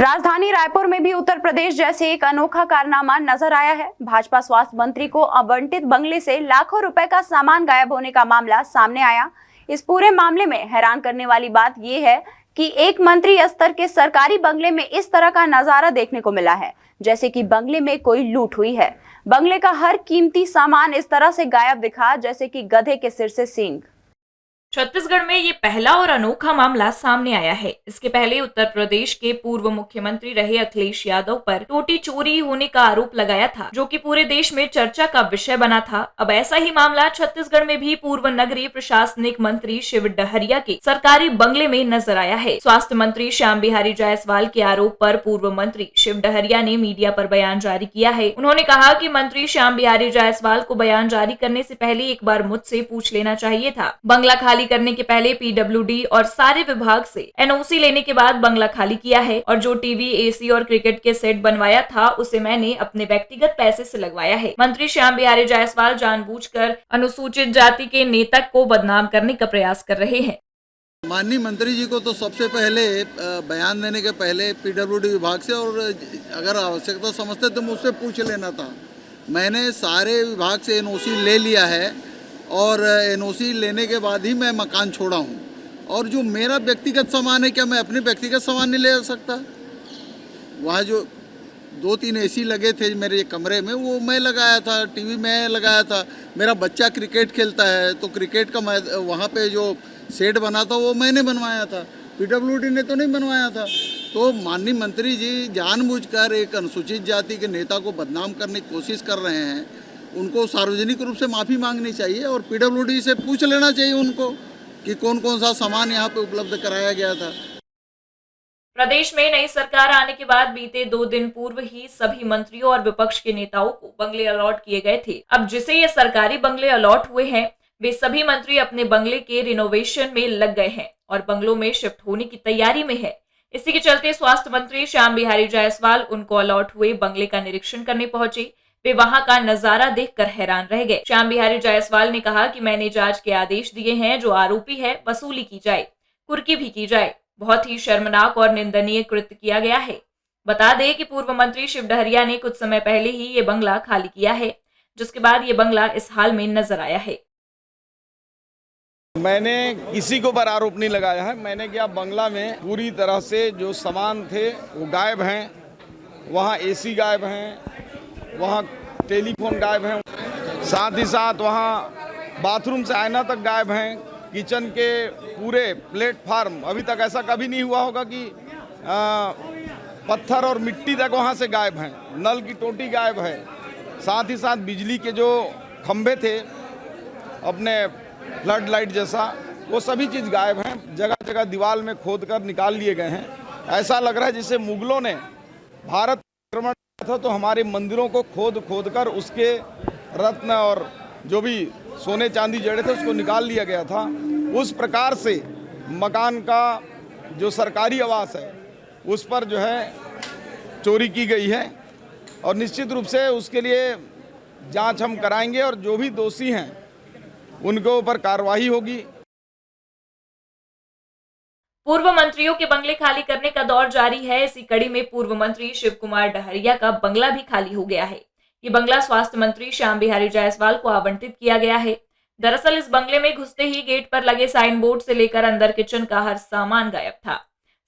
राजधानी रायपुर में भी उत्तर प्रदेश जैसे एक अनोखा कारनामा नजर आया है। भाजपा स्वास्थ्य मंत्री को आवंटित बंगले से लाखों रुपए का सामान गायब होने का मामला सामने आया। इस पूरे मामले में हैरान करने वाली बात यह है कि एक मंत्री स्तर के सरकारी बंगले में इस तरह का नजारा देखने को मिला है, जैसे कि बंगले में कोई लूट हुई है। बंगले का हर कीमती सामान इस तरह से गायब दिखा जैसे कि गधे के सिर से सींग। छत्तीसगढ़ में ये पहला और अनोखा मामला सामने आया है। इसके पहले उत्तर प्रदेश के पूर्व मुख्यमंत्री रहे अखिलेश यादव पर टोटी चोरी होने का आरोप लगाया था, जो कि पूरे देश में चर्चा का विषय बना था। अब ऐसा ही मामला छत्तीसगढ़ में भी पूर्व नगरीय प्रशासनिक मंत्री शिव डहरिया के सरकारी बंगले में नजर आया है। स्वास्थ्य मंत्री श्याम बिहारी जायसवाल के आरोप पर पूर्व मंत्री शिव डहरिया ने मीडिया पर बयान जारी किया है। उन्होंने कहा कि मंत्री श्याम बिहारी जायसवाल को बयान जारी करने से पहले एक बार मुझसे पूछ लेना चाहिए था। बंगला खाली करने के पहले पीडब्ल्यूडी और सारे विभाग से एनओसी लेने के बाद बंगला खाली किया है, और जो टीवी, एसी और क्रिकेट के सेट बनवाया था उसे मैंने अपने व्यक्तिगत पैसे से लगवाया है। मंत्री श्याम बिहारी जायसवाल जानबूझकर अनुसूचित जाति के नेता को बदनाम करने का प्रयास कर रहे हैं। माननीय मंत्री जी को तो सबसे पहले बयान देने के पहले पीडब्ल्यूडी विभाग से, और अगर आवश्यकता समझते तो मुझसे पूछ लेना था। मैंने सारे विभाग से एनओसी ले लिया है, और एनओसी लेने के बाद ही मैं मकान छोड़ा हूँ। और जो मेरा व्यक्तिगत सामान है, क्या मैं अपने व्यक्तिगत सामान नहीं ले जा सकता? वहाँ जो 2-3 एसी लगे थे मेरे कमरे में, वो मैं लगाया था, टीवी मैं लगाया था। मेरा बच्चा क्रिकेट खेलता है, तो क्रिकेट का वहाँ पे जो सेट बना था वो मैंने बनवाया था, पीडब्ल्यूडी ने तो नहीं बनवाया था। तो माननीय मंत्री जी जानबूझकर एक अनुसूचित जाति के नेता को बदनाम करने की कोशिश कर रहे हैं। उनको सार्वजनिक रूप से माफ़ी मांगनी चाहिए, और पीडब्ल्यूडी से पूछ लेना चाहिए उनको कि कौन कौन सा सामान यहाँ पे उपलब्ध कराया गया था। प्रदेश में नई सरकार आने के बाद बीते 2 दिन पूर्व ही सभी मंत्रियों और विपक्ष के नेताओं को बंगले अलॉट किए गए थे। अब जिसे ये सरकारी बंगले अलॉट हुए हैं, वे सभी मंत्री अपने बंगले के रिनोवेशन में लग गए हैं और बंगलों में शिफ्ट होने की तैयारी में है। इसी के चलते स्वास्थ्य मंत्री श्याम बिहारी जायसवाल उनको अलॉट हुए बंगले का निरीक्षण करने पहुंचे। वे वहां का नजारा देखकर हैरान रह गए। श्याम बिहारी जायसवाल ने कहा कि मैंने जांच के आदेश दिए हैं, जो आरोपी है वसूली की जाए, कुर्की भी की जाए। बहुत ही शर्मनाक और निंदनीय कृत्य किया गया है। बता दें कि पूर्व मंत्री शिव डहरिया ने कुछ समय पहले ही ये बंगला खाली किया है, जिसके बाद ये बंगला इस हाल में नजर आया है। मैंने किसी को पर आरोप नहीं लगाया है। मैंने क्या, बंगला में पूरी तरह से जो सामान थे वो गायब हैं। वहाँ एसी गायब हैं, वहाँ टेलीफोन गायब हैं, साथ ही साथ वहाँ बाथरूम से आईना तक गायब हैं। किचन के पूरे प्लेटफार्म, अभी तक ऐसा कभी नहीं हुआ होगा कि पत्थर और मिट्टी तक वहाँ से गायब हैं। नल की टोटी गायब है। साथ ही साथ बिजली के जो खंभे थे अपने फ्लड लाइट जैसा, वो सभी चीज़ गायब हैं। जगह जगह दीवार में खोद कर निकाल लिए गए हैं। ऐसा लग रहा है जैसे मुगलों ने भारत आक्रमण था तो हमारे मंदिरों को खोद कर उसके रत्न और जो भी सोने चांदी जड़े थे उसको निकाल लिया गया था। उस प्रकार से मकान का जो सरकारी आवास है उस पर जो है चोरी की गई है, और निश्चित रूप से उसके लिए जांच हम कराएंगे और जो भी दोषी हैं उनके ऊपर कार्रवाई होगी। पूर्व मंत्रियों के बंगले खाली करने का दौर जारी है। इसी कड़ी में पूर्व मंत्री शिव कुमार डहरिया का बंगला भी खाली हो गया है। ये बंगला स्वास्थ्य मंत्री श्याम बिहारी जायसवाल को आवंटित किया गया है। दरअसल इस बंगले में घुसते ही गेट पर लगे साइन बोर्ड से लेकर अंदर किचन का हर सामान गायब था।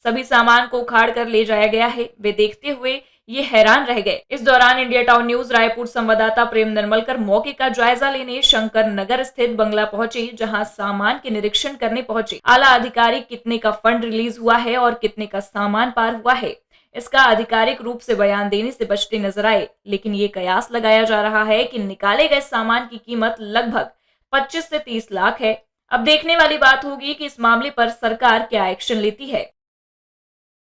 सभी सामान को उखाड़ कर ले जाया गया है। वे देखते हुए ये हैरान रह गए। इस दौरान इंडिया टाउन न्यूज रायपुर संवाददाता प्रेम निर्मलकर मौके का जायजा लेने शंकर नगर स्थित बंगला पहुंचे, जहां सामान के निरीक्षण करने पहुंचे आला अधिकारी कितने का फंड रिलीज हुआ है और कितने का सामान पार हुआ है, इसका आधिकारिक रूप से बयान देने से बचते नजर आए। लेकिन ये कयास लगाया जा रहा है कि निकाले गए सामान की कीमत लगभग 25 से 30 लाख है। अब देखने वाली बात होगी कि इस मामले पर सरकार क्या एक्शन लेती है।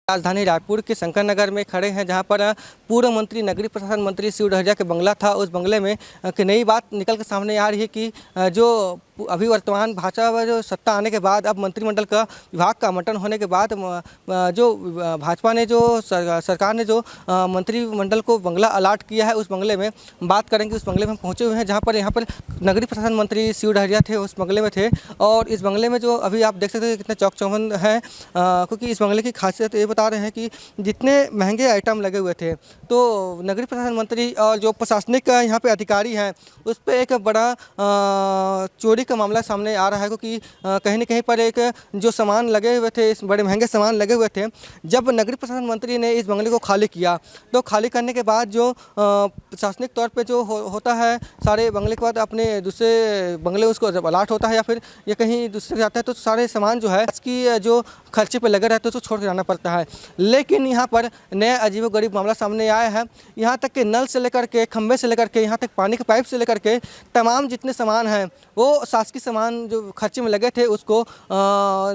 राजधानी रायपुर के शंकर नगर में खड़े हैं, जहां पर पूर्व मंत्री नगरीय प्रशासन मंत्री शिव डहरिया के बंगला था। उस बंगले में कि नई बात निकल कर सामने आ रही है कि जो अभी वर्तमान भाजपा में जो सत्ता आने के बाद अब मंत्रिमंडल का विभाग का आवंटन होने के बाद जो भाजपा ने जो सरकार ने जो मंत्रिमंडल को बंगला अलाट किया है, उस बंगले में बात करेंगे। उस बंगले में हम पहुँचे हुए हैं जहाँ पर यहाँ पर नगरीय प्रशासन मंत्री शिव डहरिया थे, उस बंगले में थे। और इस बंगले में जो अभी आप देख सकते हैं कितना चौक चौबंद है, क्योंकि इस बंगले की खासियत ये बता रहे हैं कि जितने महंगे आइटम लगे हुए थे, तो नगरीय प्रशासन मंत्री और जो प्रशासनिक यहाँ पे अधिकारी हैं उस पर एक बड़ा चोरी का मामला सामने आ रहा है। क्योंकि कहीं न कहीं पर एक जो सामान लगे हुए थे, इस बड़े महंगे सामान लगे हुए थे, जब नगरीय प्रशासन मंत्री ने इस बंगले को खाली किया तो खाली करने के बाद जो प्रशासनिक तौर पे जो होता है, सारे बंगले के बाद अपने दूसरे बंगले उसको जब अलाट होता है या फिर ये कहीं दूसरे जाता है तो सारे सामान जो है इसकी जो खर्चे पे लगे रहते हैं तो छोड़ के जाना पड़ता है। लेकिन यहाँ पर नया अजीबोगरीब मामला सामने आया है। यहाँ तक कि नल से लेकर के, खंभे से लेकर के, यहाँ तक पानी के पाइप से लेकर के तमाम जितने सामान हैं वो शासकीय सामान जो खर्चे में लगे थे उसको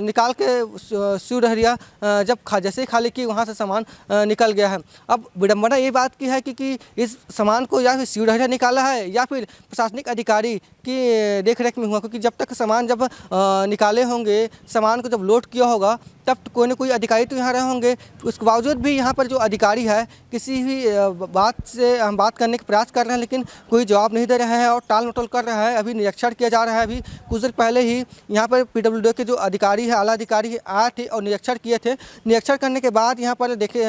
निकाल के शिव डहरिया जब जैसे ही खाली की वहाँ से सामान निकल गया है। अब विडम्बना ये बात की है कि इस सामान को या फिर शिव डहरिया निकाला है या फिर प्रशासनिक अधिकारी की देखरेख में हुआ, क्योंकि जब तक सामान जब निकाले होंगे, सामान को जब लोड किया होगा तब तो कोई ना कोई अधिकारी तो यहाँ रहे होंगे। उसके बावजूद भी यहाँ पर जो अधिकारी है किसी भी बात से हम बात करने का प्रयास कर रहे हैं लेकिन कोई जवाब नहीं दे रहा है और टाल मटोल कर रहा है। अभी निरीक्षण किया जा रहा है। अभी कुछ देर पहले ही यहाँ पर PWD के जो अधिकारी है, आला अधिकारी आए थे और निरीक्षण किए थे। निरीक्षण करने के बाद यहाँ पर देखे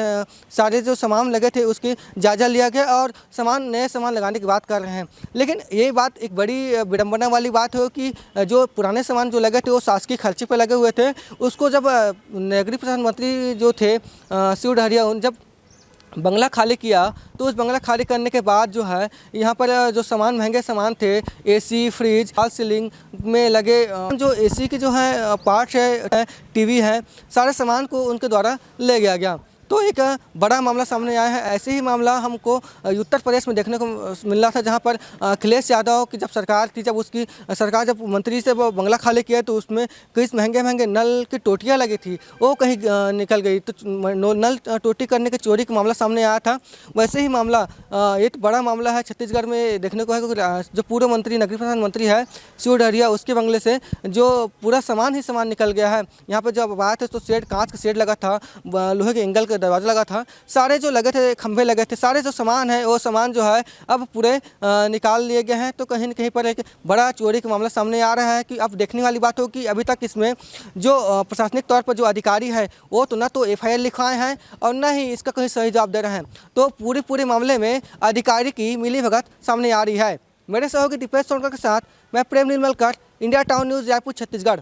सारे जो सामान लगे थे उसकी जायजा लिया गया और नए सामान लगाने की बात कर रहे हैं। लेकिन ये बात एक बड़ी विडम्बना वाली बात है कि जो पुराने सामान जो लगे थे वो शासकीय खर्चे पर लगे हुए थे, उसको जब नगरीय प्रशासन मंत्री जो थे शिव डहरिया जब बंगला खाली किया तो उस बंगला खाली करने के बाद जो है यहाँ पर जो सामान महंगे सामान थे, AC, फ्रिज, फॉल सीलिंग में लगे जो AC के जो है पार्ट्स है, TV है, सारे सामान को उनके द्वारा ले गया। तो एक बड़ा मामला सामने आया है। ऐसे ही मामला हमको उत्तर प्रदेश में देखने को मिल रहा था, जहां पर अखिलेश यादव की जब सरकार थी, जब उसकी सरकार जब मंत्री से वो बंगला खाली किया तो उसमें कई महंगे नल की टोटियां लगी थी, वो कहीं निकल गई। तो नल टोटी करने के चोरी का मामला सामने आया था। वैसे ही मामला एक बड़ा मामला है छत्तीसगढ़ में देखने को है, क्योंकि जो पूर्व मंत्री नगरीय प्रशासन मंत्री है शिव डहरिया, उसके बंगले से जो पूरा सामान निकल गया है। यहाँ पर जब आया था तो कांच का शेड लगा था, लोहे के एंगल दरवाजा लगा था, सारे जो लगे थे खंभे लगे थे, सारे जो सामान है वो सामान जो है अब पूरे निकाल लिए गए हैं। तो कहीं न कहीं पर एक बड़ा चोरी का मामला सामने आ रहा है कि अब देखने वाली बात हो कि अभी तक इसमें जो प्रशासनिक तौर पर जो अधिकारी है वो तो ना तो FIR लिखवाए हैं और ना ही इसका कहीं सही जवाब दे रहे हैं। तो पूरे मामले में अधिकारी की मिलीभगत सामने आ रही है। मेरे सहयोगी दीपेश सोनकर के साथ मैं Prem Nirmalkar, India Town News, Raipur, Chhattisgarh.